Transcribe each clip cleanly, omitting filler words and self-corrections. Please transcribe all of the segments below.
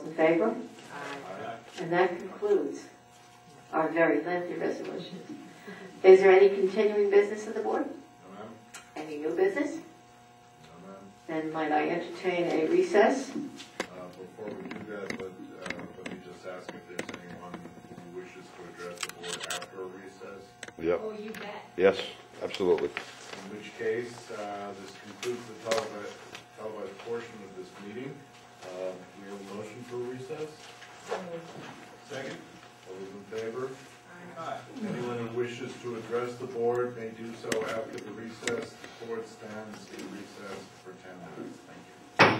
those in favor? Aye. And that concludes our very lengthy resolution. Is there any continuing business of the board? No, ma'am. Any new business? No, ma'am. Then might I entertain a recess? Before we do that, let me just ask if there's anyone who wishes to address the board after a recess. Yep. Oh, you bet. Yes, absolutely. In which case, this concludes the televised portion of this meeting. We have a motion for a recess. Second. All those in favor? Aye. Anyone who wishes to address the board may do so after the recess. The board stands in recess for 10 minutes. Thank you.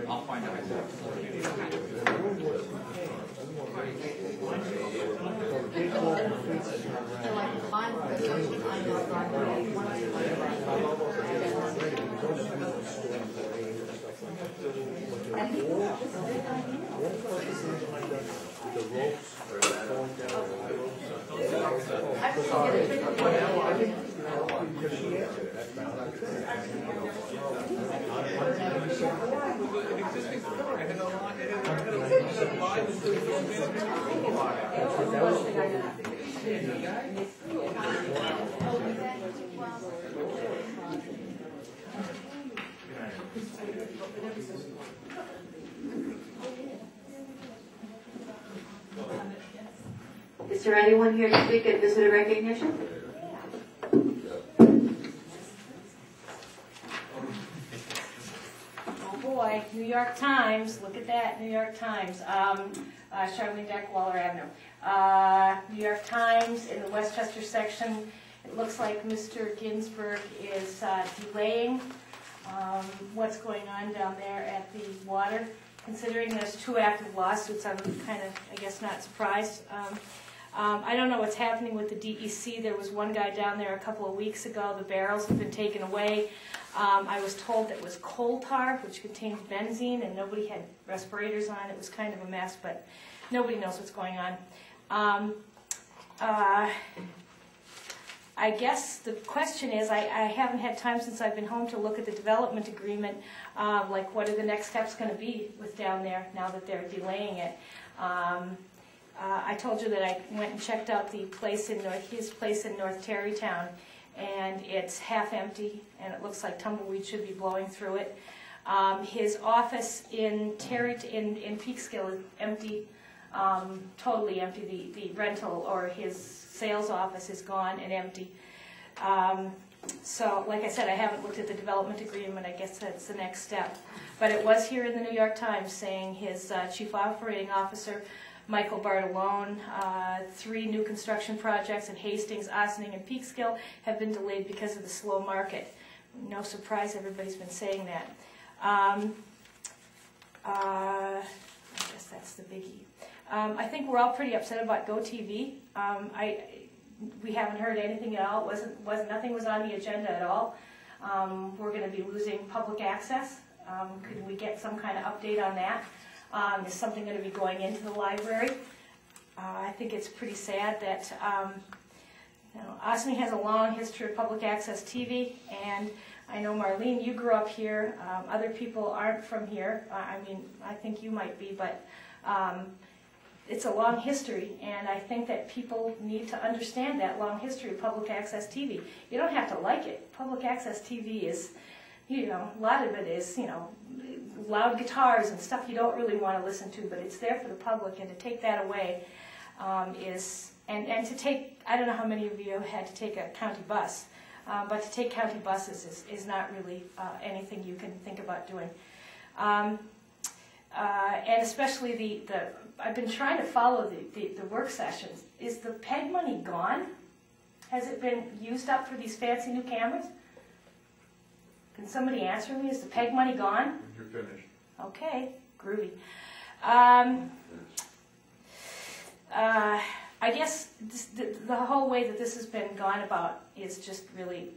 I'll find out. Is there anyone here to speak at visitor recognition? Oh boy, New York Times, look at that, New York Times. Charlene Deckwaller Avenue. New York Times in the Westchester section, it looks like Mr. Ginsburg is delaying what's going on down there at the water. Considering there's 2 active lawsuits, I'm kind of, I guess, not surprised. I don't know what's happening with the DEC. There was one guy down there a couple of weeks ago. The barrels have been taken away. I was told that it was coal tar, which contained benzene, and nobody had respirators on. It was kind of a mess, but nobody knows what's going on. I guess the question is, I haven't had time since I've been home to look at the development agreement, like what are the next steps going to be with down there now that they're delaying it. I told you that I went and checked out the place in his place in North Tarrytown, and it's half empty, and it looks like tumbleweed should be blowing through it. His office in Peekskill is empty, totally empty. The rental or his sales office is gone and empty. So, like I said, I haven't looked at the development agreement. I guess that's the next step. But it was here in the New York Times saying his chief operating officer, Michael Bartolone, 3 new construction projects in Hastings, Ossining, and Peekskill have been delayed because of the slow market. No surprise, everybody's been saying that. I guess that's the biggie. I think we're all pretty upset about GoTV. we haven't heard anything at all. Nothing was on the agenda at all. We're going to be losing public access. Could we get some kind of update on that? Is something going to be going into the library? I think it's pretty sad that Ossining has a long history of public access TV, and I know, Marlene, you grew up here. Other people aren't from here. I mean, I think you might be, but it's a long history, and I think that people need to understand that long history of public access TV. You don't have to like it. Public access TV is, a lot of it is, loud guitars and stuff you don't really want to listen to, but it's there for the public, and to take that away and to take, I don't know how many of you had to take a county bus, but to take county buses is not really anything you can think about doing. And especially I've been trying to follow the work sessions. Is the PEG money gone? Has it been used up for these fancy new cameras? Can somebody answer me? Is the PEG money gone? You're finished. Okay, groovy. I guess the whole way that this has been gone about is just really,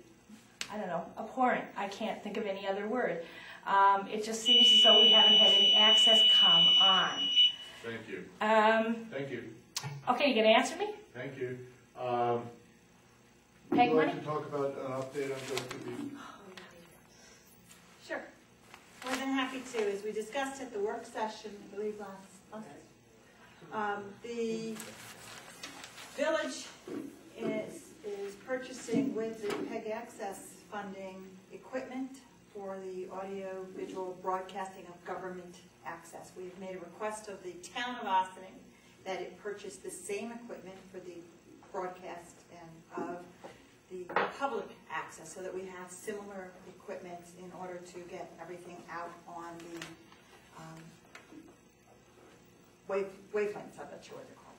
I don't know, abhorrent. I can't think of any other word. It just seems as though we haven't had any access come on. Thank you. Thank you. Okay, you gonna answer me? Thank you. PEG would you money? like to talk about an update on GoTV? Sure. More than happy to. As we discussed at the work session, I believe last month, the village is purchasing with the PEG access funding equipment for the audio-visual broadcasting of government access. We've made a request of the town of Ossining that it purchase the same equipment for the broadcast and of the public access, so that we have similar equipment in order to get everything out on the wavelengths, I'm not sure what they're called.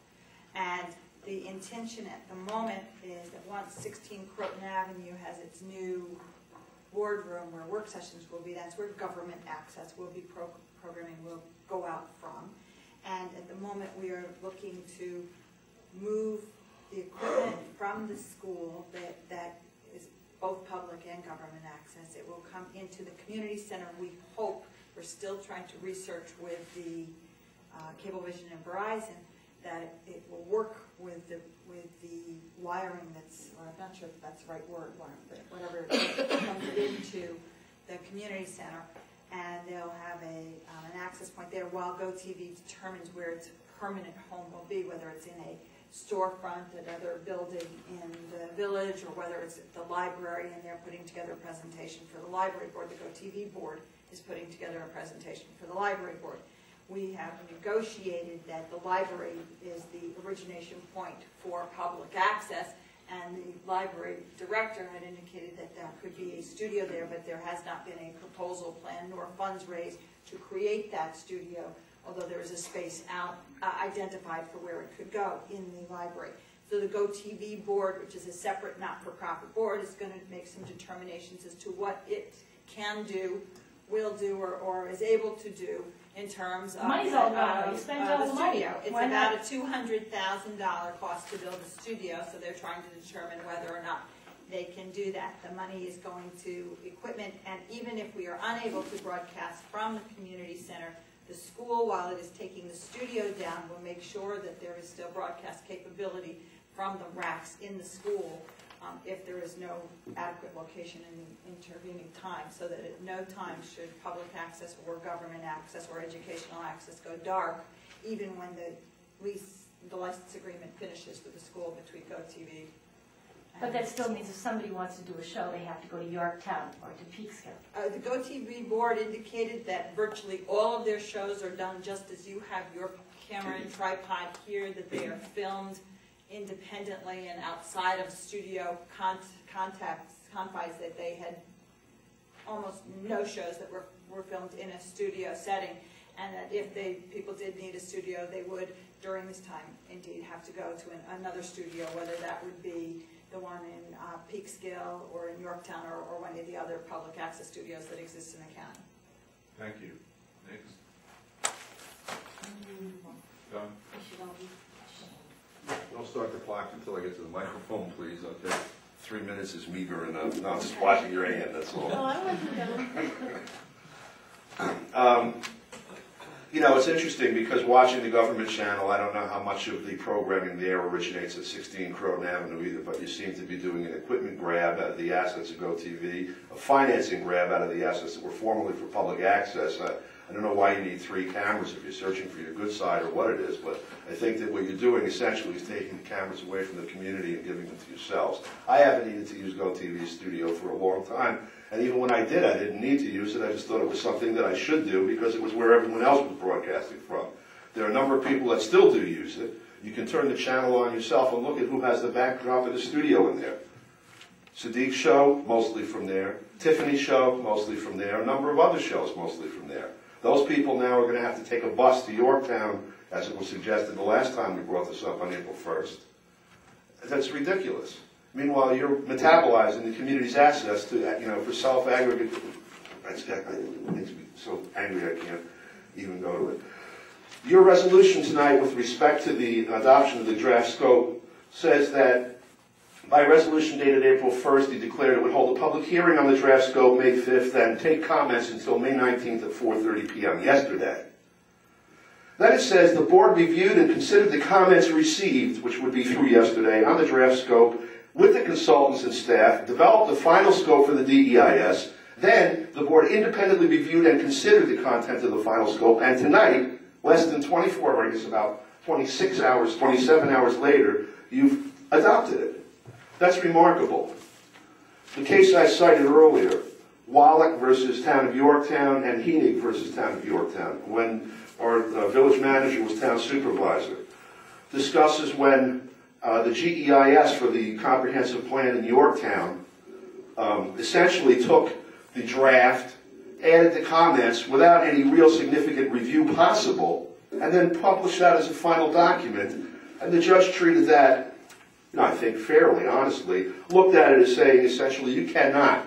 And the intention at the moment is that once 16 Croton Avenue has its new boardroom where work sessions will be, that's where government access will be, programming will go out from. And at the moment we are looking to move the equipment from the school that is both public and government access. It will come into the community center. We hope, we're still trying to research with the Cablevision and Verizon, that it will work with the wiring that's, or I'm not sure if that's the right word, but whatever it is, that comes into the community center, and they'll have an access point there while GoTV determines where its permanent home will be, whether it's in a storefront, another building in the village, or whether it's at the library and they're putting together a presentation for the library board. The GoTV board is putting together a presentation for the library board. We have negotiated that the library is the origination point for public access, and the library director had indicated that there could be a studio there, but there has not been a proposal plan nor funds raised to create that studio, although there is a space identified for where it could go in the library. So the GoTV board, which is a separate not-for-profit board, is going to make some determinations as to what it can do, will do, or is able to do in terms of Money's all gone. You spend all the money. studio. It's about a $200,000 cost to build a studio, so they're trying to determine whether or not they can do that. The money is going to equipment, and even if we are unable to broadcast from the community center, the school, while it is taking the studio down, will make sure that there is still broadcast capability from the racks in the school if there is no adequate location in the intervening time, so that at no time should public access or government access or educational access go dark, even when the license agreement finishes with the school between GoTV. But that still means if somebody wants to do a show, they have to go to Yorktown or to Peekskill. The GoTV board indicated that virtually all of their shows are done just as you have your camera and tripod here, that they are filmed independently and outside of studio confines, that they had almost no shows that were filmed in a studio setting, and that if people did need a studio, they would, during this time, indeed have to go to another studio, whether that would be the one in Peekskill or in Yorktown or one of the other public access studios that exist in the county. Thank you. Next. Done. Don't start the clock until I get to the microphone, please. Okay. 3 minutes is meager enough. No, I'm just watching your hand, that's all. Oh, I wasn't done. You know, it's interesting because watching the government channel, I don't know how much of the programming there originates at 16 Croton Avenue either, but you seem to be doing an equipment grab out of the assets of GoTV, a financing grab out of the assets that were formerly for public access. I don't know why you need 3 cameras if you're searching for your good side or what it is, but I think that what you're doing essentially is taking the cameras away from the community and giving them to yourselves. I haven't needed to use GoTV's studio for a long time, and even when I did, I didn't need to use it. I just thought it was something that I should do because it was where everyone else was broadcasting from. There are a number of people that still do use it. You can turn the channel on yourself and look at who has the backdrop of the studio in there. Sadiq's show, mostly from there. Tiffany's show, mostly from there. A number of other shows, mostly from there. Those people now are going to have to take a bus to Yorktown, as it was suggested the last time we brought this up on April 1st. That's ridiculous. Meanwhile, you're metabolizing the community's access to, you know, for self-aggregate. It makes me so angry I can't even go to it. Your resolution tonight with respect to the adoption of the draft scope says that by resolution dated April 1st, he declared it would hold a public hearing on the draft scope May 5th and take comments until May 19th at 4:30 p.m. yesterday. Then it says the board reviewed and considered the comments received, which would be through yesterday, on the draft scope with the consultants and staff, developed the final scope for the DEIS. Then the board independently reviewed and considered the content of the final scope, and tonight, less than 24, or I guess about 26 hours, 27 hours later, you've adopted it. That's remarkable. The case I cited earlier, Wallach versus Town of Yorktown and Henig versus Town of Yorktown, when our village manager was town supervisor, discusses when the GEIS for the comprehensive plan in Yorktown essentially took the draft, added the comments without any real significant review possible, and then published that as a final document. And the judge treated that, I think fairly, honestly, looked at it as saying, essentially, you cannot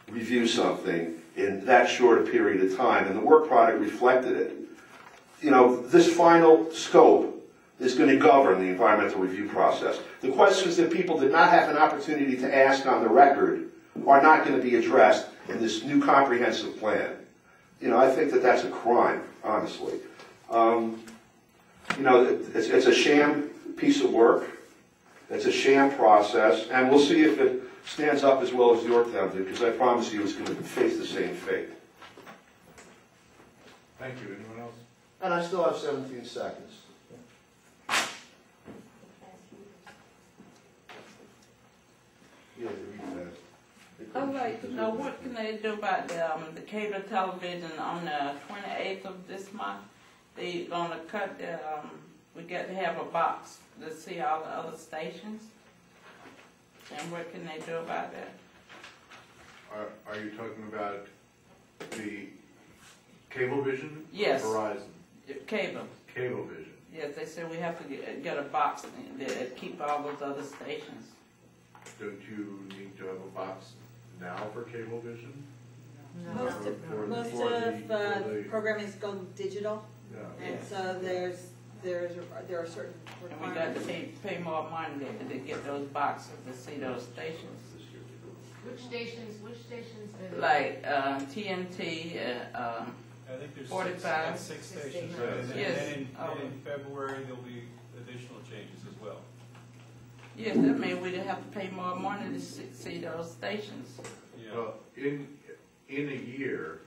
review something in that short a period of time, and the work product reflected it. You know, this final scope is going to govern the environmental review process. The questions that people did not have an opportunity to ask on the record are not going to be addressed in this new comprehensive plan. You know, I think that that's a crime, honestly. You know, it's a sham piece of work. It's a sham process, and we'll see if it stands up as well as Yorktown did, because I promise you it's going to face the same fate. Thank you. Anyone else? And I still have 17 seconds. Yeah, All right, now what can they do about the cable television on the 28th of this month? They're gonna cut the, we got to have a box to see all the other stations. And what can they do about that? Are you talking about the Cablevision? Yes. Verizon? Cable. Cablevision. Yes, they said we have to get a box that keep all those other stations. Don't you need to have a box now for Cablevision? No. Most For of the programming is going digital, yeah. and so there are certain And we got to requirements. pay more money to get those boxes to see those stations. Which stations are there? Like TNT, I think there's 45. six stations, Right. and then, Yes. and in February, there'll be additional changes as well. yes, that means we'd have to pay more money to see those stations. Yeah. Well, in a year,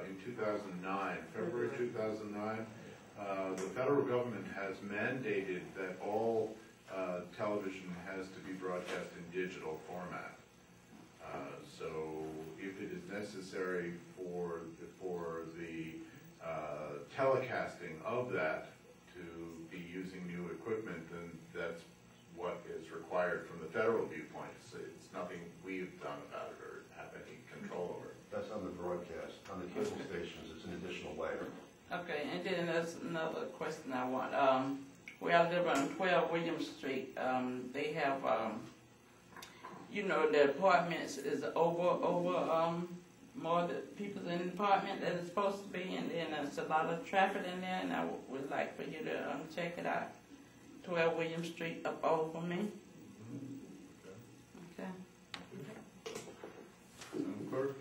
in 2009, February 2009, the federal government has mandated that all television has to be broadcast in digital format. So if it is necessary for the telecasting of that to be using new equipment, then that's what is required from the federal viewpoint. It's nothing we've done about it or have any control over. That's on the broadcast. On the cable stations, it's an additional layer. Okay, and then there's another question I want. Where I live on 12 William Street, they have, you know, the apartments is over more the people in the apartment that it's supposed to be, and then there's a lot of traffic in there, and I would like for you to check it out. 12 William Street up over me. Okay. Madam Clerk?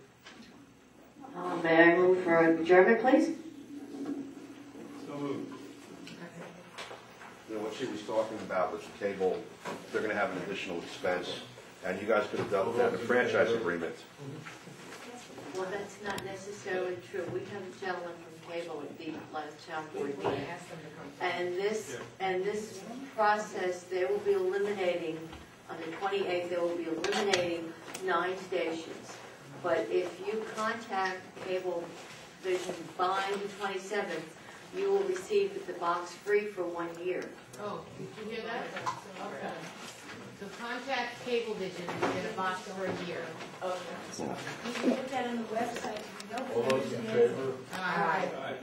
May I move for adjournment, please? So moved. You know, what she was talking about was the cable, they're gonna have an additional expense, and you guys could have dealt with that in the franchise agreement. Well, that's not necessarily true. We have a gentleman from cable at the last town board meeting. And this process, they will be eliminating, on the 28th, they will be eliminating 9 stations. But if you contact Cable Vision by the 27th, you will receive the box free for 1 year. Oh, did you hear that? Okay. So contact Cablevision and get a box for a year. You can put that on the website. All those in favor? All right. Aye.